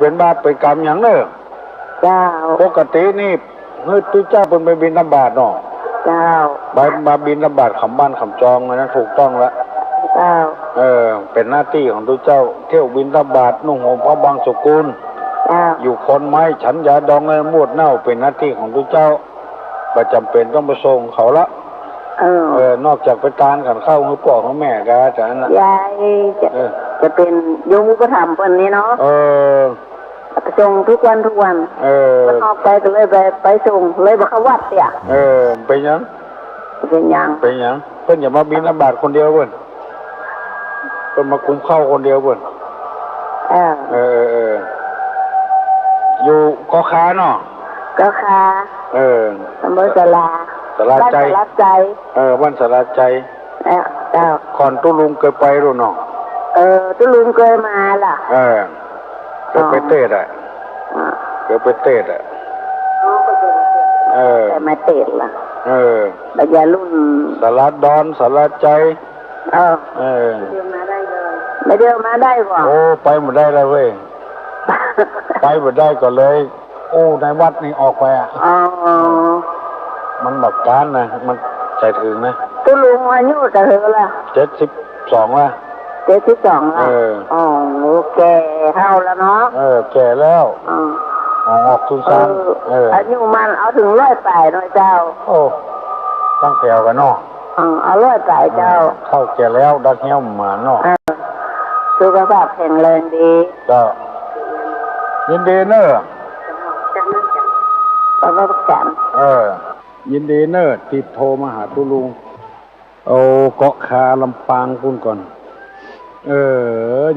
เป็นบาปเป็นกรรมอย่างเนอะเจ้าปกตินี่ตุ้เจ้าเป็นไปบิณฑบาตเนาะเจ้ามาบิณฑบาตขำบ้านขำจองนะถูกต้องแล้วเจ้าเป็นหน้าที่ของตุ้เจ้าเที่ยวบิณฑบาตนุ่งห่มผ้าบางสกุลอยู่คนไม้ฉันยาดองเลยมูดเน่าเป็นหน้าที่ของตุ้เจ้าประจำเป็นต้องไปส่งเขาละนอกจากไปตานกันเข้าให้พ่อของแม่กะจากนั้นยายจะเป็นโยมก็ทำเปิ้นนี้เนาะไปส่งทุกวันมันออกไปก็เลยไปส่งเลยบอกเขาวัดเนี่ยเป็นยังเพิ่นอย่ามาบินลำบากคนเดียวเพิ่นมาคุ้มเข้าคนเดียวเพิ่นอยู่ก็ค้าเนาะก็ค้าตำบลสลาใจบ้านสลาใจเจ้าก่อนตุลุงเคยไปหรือเนาะตุลุงเคยมาล่ะเคยไปเตะแต่มาเตะล่ะระยะรุ่นสลาดอนสลาใจเดี๋ยวมาได้ก่อนไปหมดได้แล้วเว้ยไปหมดได้ก็เลยในวัดนี่ออกไปมันแบบการนะมันใจถึงนะตุลุงอายุจะเท่าไหร่72ละ72ละแก่เท่าแล้วเนาะแก่แล้วออกทุนซ้ำอายุมันเอาถึง108หน่อยเจ้าตั้งแถวกันเนาะ อร่อยใจเจ้าเข้าแก่แล้วดักเหี้ยวหมาเนาะสุขภาพแข็งแรงดีเจ้ายินดีเนอะประวัติการยินดีเนอะที่โทรมาหาตุลุงเอาเกาะคาลำปางพุ่นก่อน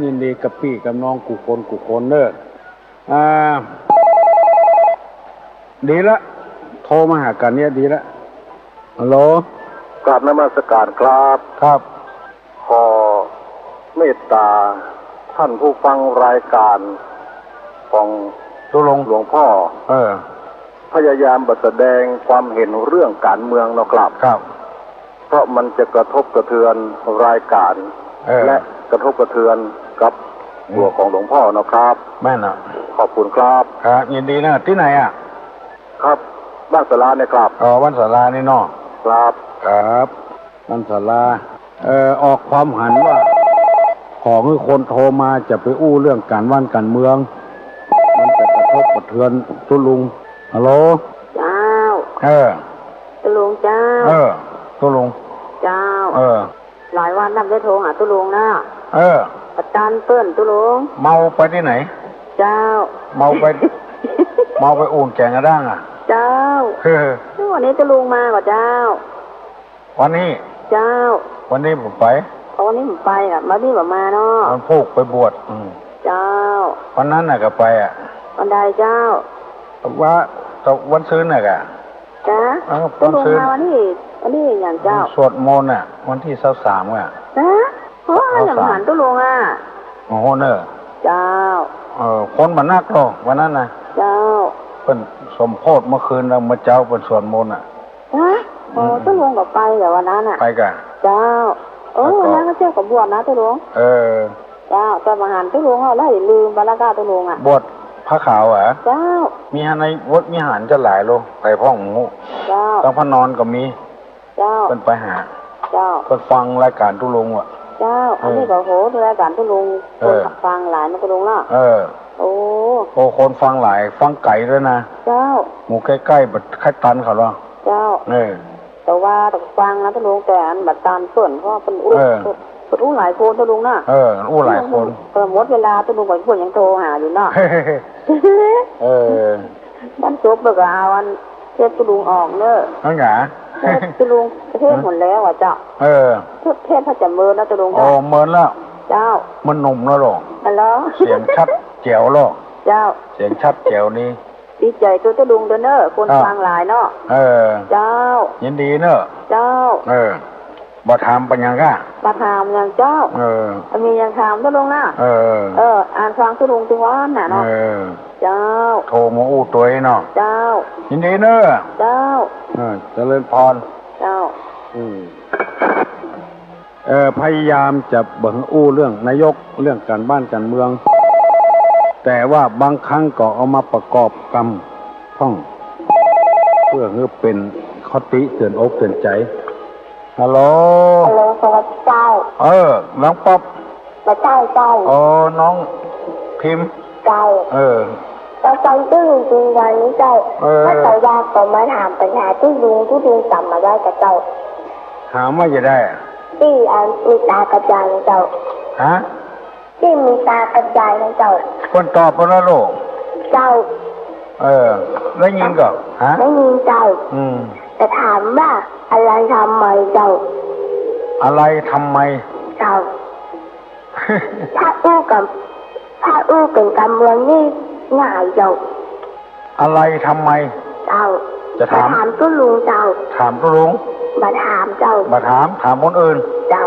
ยินดีกับพี่กับน้องกุคนเนอะดีละโทรมาหากันเนี่ยดีละฮัลโหลกราบนมัสการครับครับขอเมตตาท่านผู้ฟังรายการของตุลุงหลวงพ่อพยายามแสดงความเห็นเรื่องการเมืองนะครับเพราะมันจะกระทบกระเทือนรายการและกระทบกระเทือนกับตัวของหลวงพ่อนะครับแม่น่ะขอบคุณครับครับยินดีนะที่ไหนอ่ะครับบ้านศาลาเนี่ยครับบ้านศาลานี่เนาะครับครับบ้านศาลาออกความหันว่าขอให้คนโทรมาจะไปอู้เรื่องการว่านการเมืองมันจะกระทบกระเทือนตุลุงฮัลโหลเจ้าตุลุงเจ้าตุลุงเจ้าหลายวันนับได้โทรหาตุลุงนะอาจารย์เปิ้นตุลุงเมาไปที่ไหนเจ้าเมาไปอุ่นแกงกระด้างอ่ะเจ้าวันนี้ตุลุงมาก่ะเจ้าวันนี้เจ้าวันนี้ผมไปวันนี้ผมไปอ่ะมาที่ผมมาเนาะมันพูกไปบวชเจ้าวันนั้นน่ะก็ไปอ่ะวันใดเจ้าว่าวันซื้อน่ะกะจ้าวันซื้อวันนี้อย่างเจ้าสวดมนต์อ่ะวันที่23อ่ะเพราะอะไรอย่างหันตุลุงอ่ะโอ้โหเนอะเจ้าคนมานักหรอวันนั้นนะเจ้าเป็นสมโพธิเมื่อคืนเรามาเจ้าเป็นสวดมนต์อ่ะตุลุงก็ไปแต่วันนั้นอ่ะไปกันเจ้าวันนั้นก็เจ้ากับบวชนะตุลุงเจ้าแต่มาหันตุลุงเขาไล่ลืมบรรกาตุลุงอ่ะบวชพระขาวเหรอเจ้ามีในวัดมีหันจะหลายโลไปพ่องหมูเจ้าต้องพระนอนก็มีเจ้าเป็นไปหาเจ้าก็ฟังรายการตุลุงอ่ะเจ้าอันนี้ก็โหรายการตุลุงคนฟังหลายนะตุลุงล่ะโอ้คนฟังหลายฟังไก่ด้วยนะเจ้าหมูใกล้ๆแบบไข่ตันเขาหรอเจ้าแต่ว่าต้องฟังนะตุลุงแต่อันบัดตานส่วนเพราะเป็นอู้หลายคนตุลุงน่ะอู้หลายคนหมดเวลาตุลุงกับพวกยังโทรหาอยู่น่ะบ้านจบแล้วก็เอาอันเทศตุลุงออกเนอะนั่นไงตุลุงเทศหมดแล้วอ่ะเจ้าเทศพระจันทร์เมินนะตุลุงเมินแล้วเจ้ามันหนุ่มแล้วหรอแล้วเสียงชัดแจ๋วหรอเจ้าเสียงชัดแจ๋วนี่ดีใจตัวตุลุงเด้อเนอะคนฟังหลายเนาะเจ้ายินดีเนอะเจ้าบ่ถามปัญญาก่ะบ่ถามอย่างเจ้ามีอย่างถามตุลุงนะอ่านฟังตุลุงทุกวันน่ะเนาะเจ้าโทรมาอู้ตัวเนาะเจ้ายินดีเนอะเจ้าเจริญพรเจ้าพยายามจะเบิ่งอู้เรื่องนายกเรื่องการบ้านการเมืองแต่ว่าบางครั้งก็เอามาประกอบกรรมท่องเพื่อให้เป็นคติเตือนอกเตือนใจฮัลโหลสวัสดีเจ้าน้องป๊อปเจ้าน้องพิมพ์เจ้าเราฟังตู้ลุงจริงวันนี้เจ้าถ้าเจ้าอยากก็มาถามปัญหาตู้ลุงจำมาได้กับเจ้าถามว่าจะได้ที่มีตากระจายเจ้าที่มีตากระจายเจ้าคนตอบคนละโลกเจ้าได้ยินก็ได้ยินเจ้าแต่ถามว่าอะไรทำไมเจ้าอะไรทำไมเจ้าถ้าอู้เป็นการเมืองนี่ง่ายเจ้าอะไรทำไมเจ้าจะถามตู้ลุงเจ้าถามตู้ลุงมาถามเจ้ามาถามคนอื่นเจ้า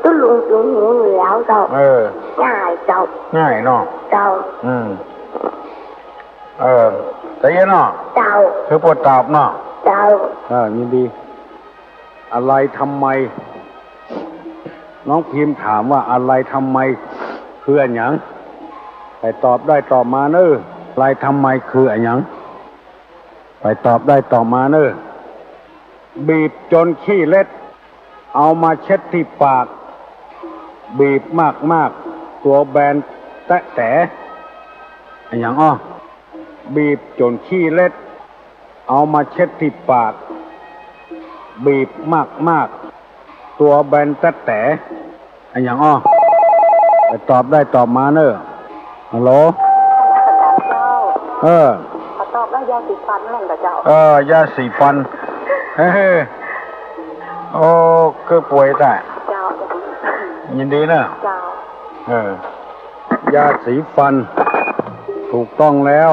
ตู้ลุงจุงหูอยู่แล้วเจ้าง่ายเจ้าง่ายเนาะเจ้าแต่ยังเนาะเจ้าคือปวดตอบเนาะเจ้ายินดีอะไรทำไมน้องพิมพ์ถามว่าอะไรทำไมคืออะไรหยังไปตอบได้ตอบมาเนอะอะไรทำไมคืออะไรหยังไปตอบได้ตอบมาเนอะบีบจนขี้เล็ดเอามาเช็ดที่ปากบีบมากตัวแบนแตะอะไรหยังบีบจนขี้เล็ดเอามาเช็ดที่ปาก บีบมากตัวแบนแต่แต่อันอย่างอ้อไปตอบได้ตอบมาเนอะฮัลโหลขอตอบได้ยาสีฟันแหล่งกับเจ้ายาสีฟันเฮ้โอ้คือป่วยแต่เจ้ายินดีเนอะเจ้ายาสีฟันถูกต้องแล้ว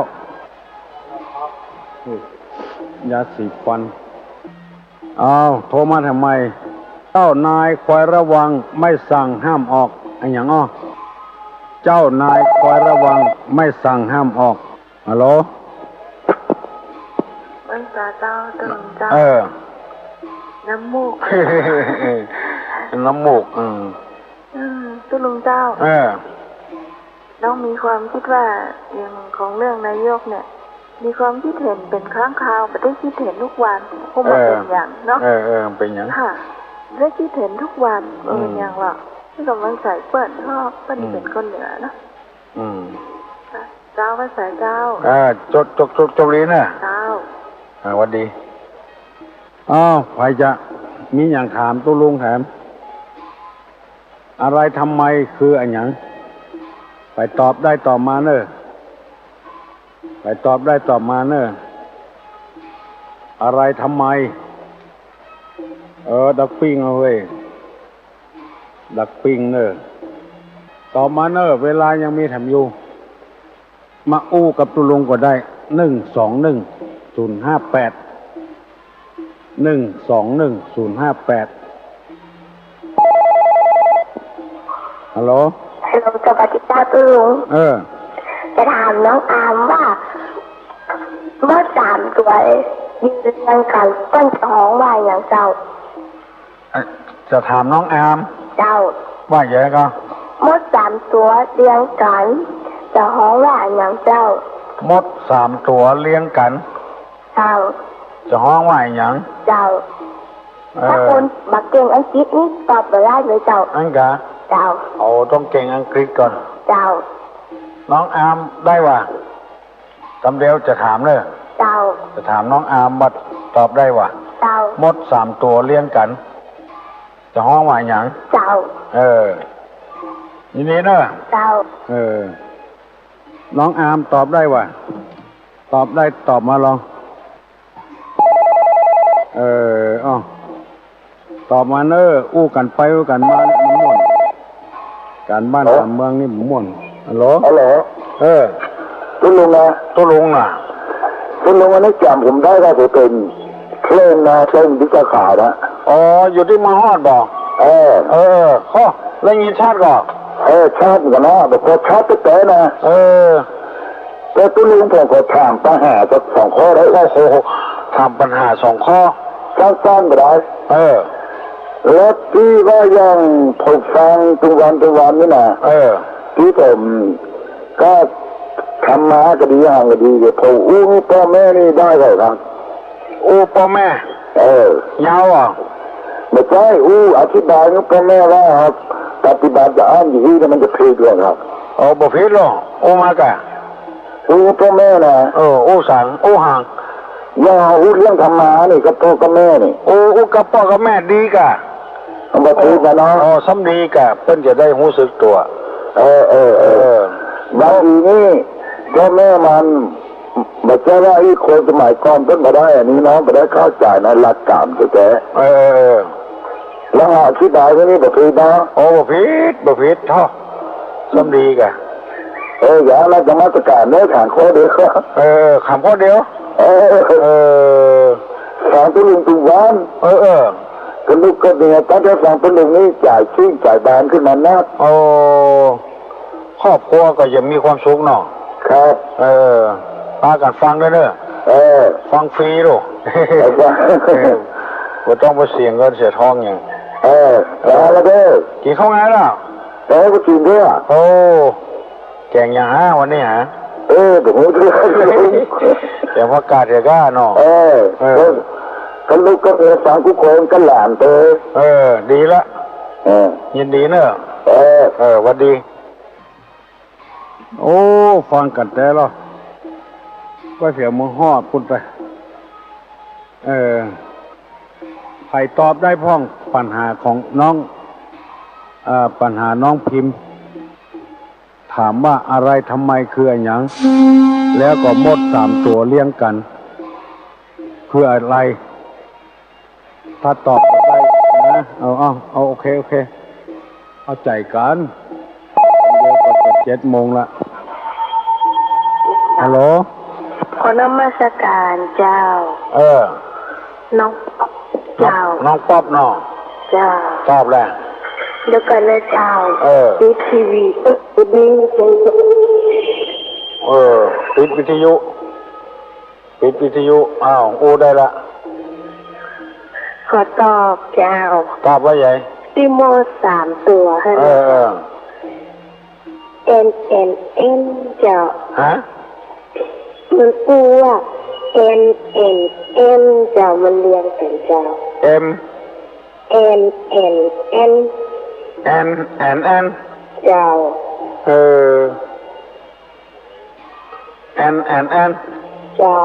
ยาสีฟันโทรมาทำไมเจ้านายคอยระวังไม่สั่งห้ามออกอันอย่างอ้อเจ้านายคอยระวังไม่สั่งห้ามออกฮัลโหลวันตาเจ้าตึงเจ้าน้ำมูกน้ำมูกตุลุงเจ้าน้องมีความคิดว่าอย่างของเรื่องนายกเนี่ยมีความคิดเห็นเป็นครั้งคราวไม่ได้คิดเห็นทุกวันคงมาเป็นอย่างเนาะเป็นอย่างค่ะได้คิดเห็นทุกวันอย่างหรอกที่กำลังใส่เปิดชอบเปิ้ลเป็นคนเหนือเนาะเจ้าว่าใส่เจ้าจบเลยนะเจ้าวันดีใครจะมีอย่างถามตู้ลุงแถมอะไรทำไมคืออันอย่างไปตอบได้ตอบมาเนอะไปตอบได้ตอบมาเนอะอะไรทำไมดักปิ้งเอาเว้ยดักปิ้งเนอะตอบมาเนอะเวลายังมีแถมอยู่มาอู้กับตุลุงก็ได้121-058 121-058ฮัลโหลสวัสดีจ้าตุลุงจะถามน้องอามว่าเมื่อ3 ตัวยืนเรียงกันต้นท้องว่าอย่างเจ้าจะถามน้องอามเจ้าว่าอย่างไรก็มด3 ตัวเรียงกันจะห้องว่าอย่างเจ้ามด3 ตัวเรียงกันเจ้าจะห้องว่าอย่างเจ้าถ้าคนบักเก่งอังกฤษนี่ตอบไปได้เลยเจ้าอังกะเจ้าต้องเก่งอังกฤษก่อนเจ้าน้องอามได้ว่าตำเดียวจะถามเลยเจ้าจะถามน้องอามบัดตอบได้ว่าเจ้ามด3 ตัวเรียงกันจะห้องว่าอย่างเจ้ายินดีเนอะเจ้าน้องอามตอบได้ว่าตอบได้ตอบมาลองตอบมาเนอะอู้กันไปอู้กันมามันม่วนการบ้านการเมืองนี่ม่วนฮัลโหลตุลุงนะตุลุงวันนี้จำผมได้ก็จะเป็นเคลื่อนนะเคลื่อนวิชาขานะอยู่ที่มาฮอดบอกข้อแล้วยินชาติก่อนชาติกันนะแบบพอชาติแต่นะแต่ตุลุงผมก็ถามปัญหาสัก2 ข้อได้ถามปัญหา2 ข้อสั้นๆก็ได้แล้วที่ว่ายังผมฟังทุกวันนี่นะที่ผมก็ทำมาก็ดีห่างก็ดีผมอู้พ่อแม่นี่ได้เลยครับพ่อแม่ยาวไม่ใช่อธิบายกับพ่อแม่ว่าครับปฏิบัติจะอ่านอยู่ที่มันจะผิดเลยครับบ่ผิดหรอกมากะพ่อแม่นะสั่งห่างอย่าเรื่องทำมานี่กับพ่อกับแม่นี่กับพ่อกับแม่ดีกะบ่ผิดนะเนาะซ้ำดีกะเพิ่นจะได้รู้สึกตัวบางทีนี่พ่อแม่มันไม่ใช่ว่าอีกคนสมัยก่อนเพิ่งมาได้อันนี้น้องไม่ได้เข้าใจในหลักการแท้แล้วอธิบายไว้นี่บ่ผิดนะบ่ผิดท่อซ้ำดีกะอย่าเราจะมาตรการเนื้อขานข้อเดียวขามข้อเดียวสองตุลุงตุวันก็ลูกก็เนี่ยตั้งแต่สองตุลุงนี่จ่ายชื่นจ่ายบานขึ้นมานักครอบครัวก็ยังมีความสุขเนาะครับพากันฟังด้วยเนอะฟังฟรีหรอก็ต้องไปเสี่ยงเงินเสียทองอย่างแล้วเด้อกี่ข้าวไงล่ะก็กินด้วยแกงอย่างวันนี้ผมรู้แต่พอกาดเดี๋ยวก็เนาะก็ลูกก็เป็นฟังกุ๊กคนก็หลานเตยดีละยินดีเนอะวันดีฟังกันแต่ละก็เสียมือหอดพุ่นไป รตอบได้พ้องปัญหาของน้องปัญหาน้องพิมพ์ถามว่าอะไรทำไมคืออะไรอย่างแล้วก็มด3 ตัวเลี้ยงกันคืออะไรถ้าตอบได้นะเอาโอเคเอาใจกันเดี๋ยวก็จะ7 โมงละฮัลโหลขอนมัสการเจ้าน้องเจ้าน้องป๊อบเนาะเจ้าตอบแล้วเดี๋ยวกันนะเจ้าปิดทีวีปิดวิทยุอ้าวโอ้ได้ละขอตอบเจ้าตอบว่าไงติโม3 ตัวให้N เจ้าฮะมันพูดว่า N เจ้ามันเรียงกันเจ้า M N เจ้าN เจ้า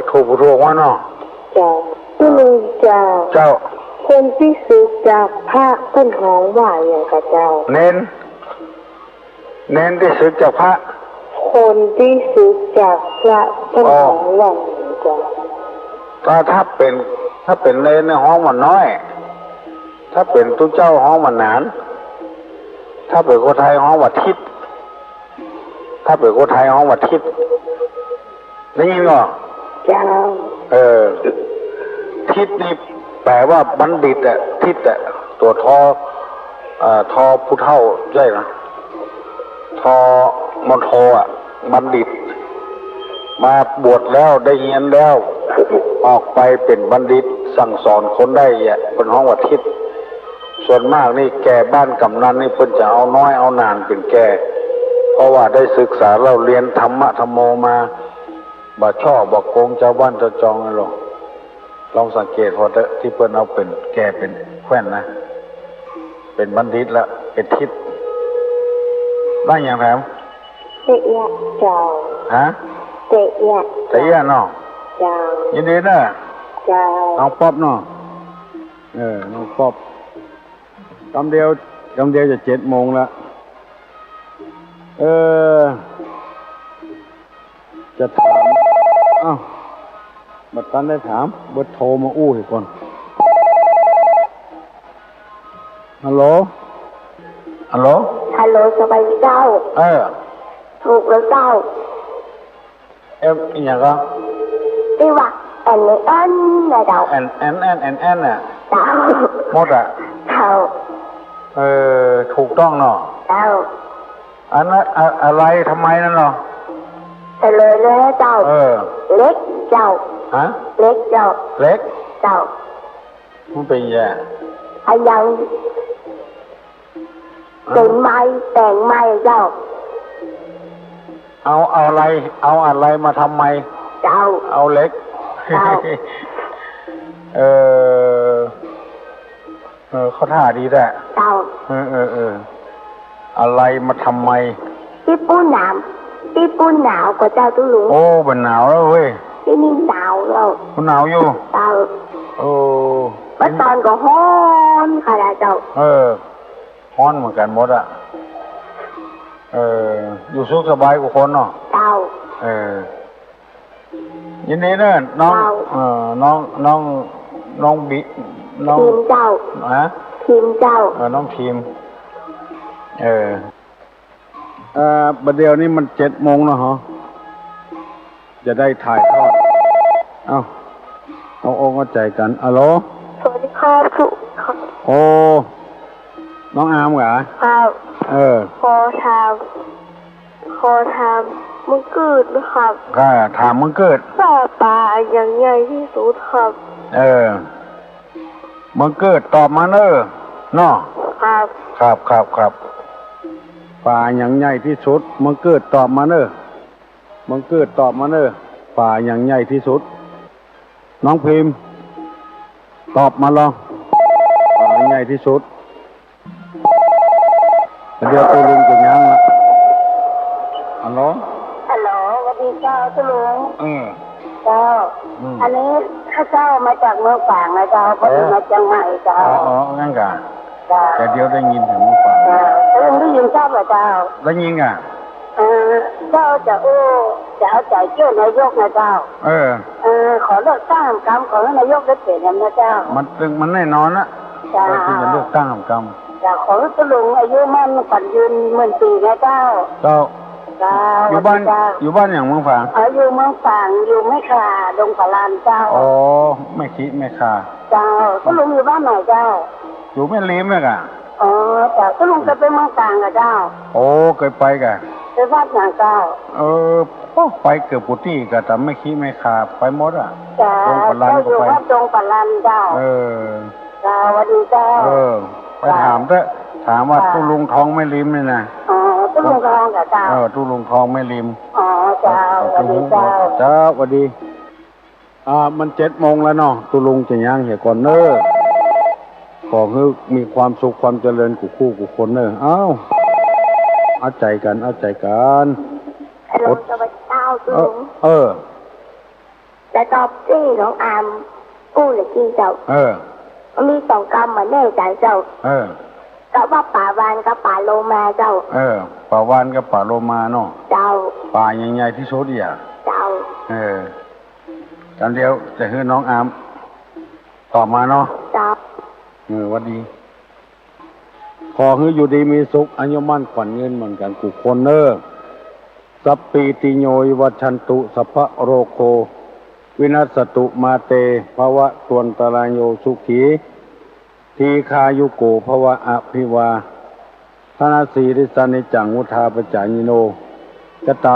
ถูกว่าเนาะเจ้าผู้นึงเจ้าคนที่สืบจากพระต้นหอมว่าอย่างกับเจ้าเน้นที่สืบจากพระคนที่สืบจากพระต้นหอมว่าอย่างเจ้าก็ถ้าเป็นเน้นในห้องมันน้อยถ้าเป็นตุ้เจ้าห้องมันนานถ้าเป็นคนไทยห้องวัดทิศถ้าเป็นคนไทยห้องวัดทิศได้ยินหรอเจ้าทิศนี่แปลว่าบัณฑิตอะทิศอะตัวทอผู้เฒ่าใช่ไหมทอมณฑอะบัณฑิตมาบวชแล้วได้เรียนแล้วออกไปเป็นบัณฑิตสั่งสอนคนได้เป็นห้องวัดทิศส่วนมากนี่แก่บ้านกำนันนี่เพิ่นจะเอาน้อยเอานานเป็นแก่เพราะว่าได้ศึกษาเราเรียนธรรมะธรรมโมมาบ่ชอบบ่โกงเจ้าบ้านเจ้าจองเลยหรอกลองสังเกตพอเถอะที่เพิ่นเอาเป็นแก่เป็นแคว้นนะเป็นบัณฑิตละเป็นทิศได้อย่างไรเตียเจ้าฮะเตียเนาะเจ้ายินดีนะเจ้าน้องป๊อบเนาะน้องป๊อบกำเดียวจะ7 โมงละจะถามบัดตันได้ถามเบิดโทรมาอู้ให้ก่อนฮัลโหลสบายเจ้าถูกแล้วเจ้าอีกอย่างก็ที่ว่าN นะเจ้าN น่ะเจ้าหมดอ่ะเจ้าถูกต้องเนาะเจ้าอันนั้นอะไรทำไมนั่นเนาะแต่เลยเจ้าเล็กเจ้าฮะเล็กเจ้าเล็กเจ้ามันเป็นยังยังเป็นไม้แต่งไม้เจ้าเอาอะไรมาทำไมเจ้าเอาเล็กเจ้าเขาท่าดีแหละเจ้าอะไรมาทำไมที่ปูนหนาวกว่าเจ้าตุ้ลุงโอ้มันหนาวแล้วเว้ยที่นี่หนาวแล้วมันหนาวอยู่เจ้าโอ้เมื่อตอนก็ฮ้อนค่ะเจ้าฮ้อนเหมือนกันหมดอ่ะอยู่สุขสบายกว่าคนเนาะเจ้ายินดีนะน้องบิน้องทีมเจ้าทีมเจ้าน้องทีมบัดเดียวนี้มัน7 โมงแล้วเหรอจะได้ถ่ายทอดเอาองค์ใจกันอัลโหลสวัสดีครับโอ้น้องอามเหรอครับขอถามมึงเกิดนะครับถามมึงเกิดปลาอย่างใหญ่ที่สุดครับมึงเกิดตอบมาเนอะเนาะครับปลาอย่างใหญ่ที่สุดมึงเกิดตอบมาเนอะปลาอย่างใหญ่ที่สุดน้องพิมพ์ตอบมาลองปลาใหญ่ที่สุดเดี๋ยวตัวลุงจะยั้งละฮัลโหล สวัสดีเจ้าตุลุงเจ้าอันนี้ถ ข้าเจ้ามาจากเมืองฝางนะเจ้าพอดีมาเชียงใหม่เจ้าอ๋องั้นกะ จ้าแต่เดี๋ยวได้ยินถึงเมืองฝางตะลุงได้ยินทราบเหรอเจ้าได้ยินอ่ะเจ้าจะจะเอาใจเกี่ยวนายกนะเจ้าขอเลือกตั้งกรรมขอให้นายกได้เปลี่ยนนะเจ้ามันแน่นอนละที่จะเลือกตั้งกรรมจะขอให้ตะลุงอายุมั่นขวัญยืน10,000 ปีนะเจ้าอยู่บ้านอย่างเมืองฝางอยู่เมืองฝางอยู่ไม่ขาดงพลานเจ้าอ๋อไม่คิดไม่ขาเจ้าตะลุงอยู่บ้านไหนเจ้าอยู่แม่ริมเลยกะอ๋อแต่ตะลุงจะไปเมืองฝางกับเจ้าโอ้เคยไปกะไปวัดอย่างเจ้าไปเกือบปุตี้กะแต่ไม่คิดไม่ขาไปหมดอ่ะจ้าเจ้าอยู่วัดดงพลานเจ้าจ้าวันนี้เจ้าไปถามว่าตู้ลุงทองไม่ริมเลยนะตู้ลุงทองกับเจ้าตู้ลุงทองไม่ริมเจ้าวันนี้เจ้าจ้าวันดีมัน7 โมงแล้วเนาะตู้ลุงจะย่างเหี่ยก่อนเนอะขอให้มีความสุขความเจริญกูคู่กูคนเนอะเอาใจกันรถจะไปเจ้าตู้ลุงแต่ตอบที่น้องอามกู้หรือกี่เจ้ามันมี2 กรรมมาแน่ใจเจ้าก็ว่าป่าวานกับป่าโลมาเจ้าป่าวานกับป่าโลมาเนาะเจ้าป่าใหญ่ๆที่สุดอ่ะเจ้ากันเดียวจะให้น้องอามตอบมาเนาะเจ้าวันดีขอให้อยู่ดีมีสุขอายุมั่นขวัญเงินเหมือนกันกุคนเนอสัพปีติโยวัชันตุสัพพะโรโควินัสตุมาเตภวะตวนตรายโยสุขีทีคายุโกภวะอภิวาธนาสีริสานิจังวุธาปจายโนกตา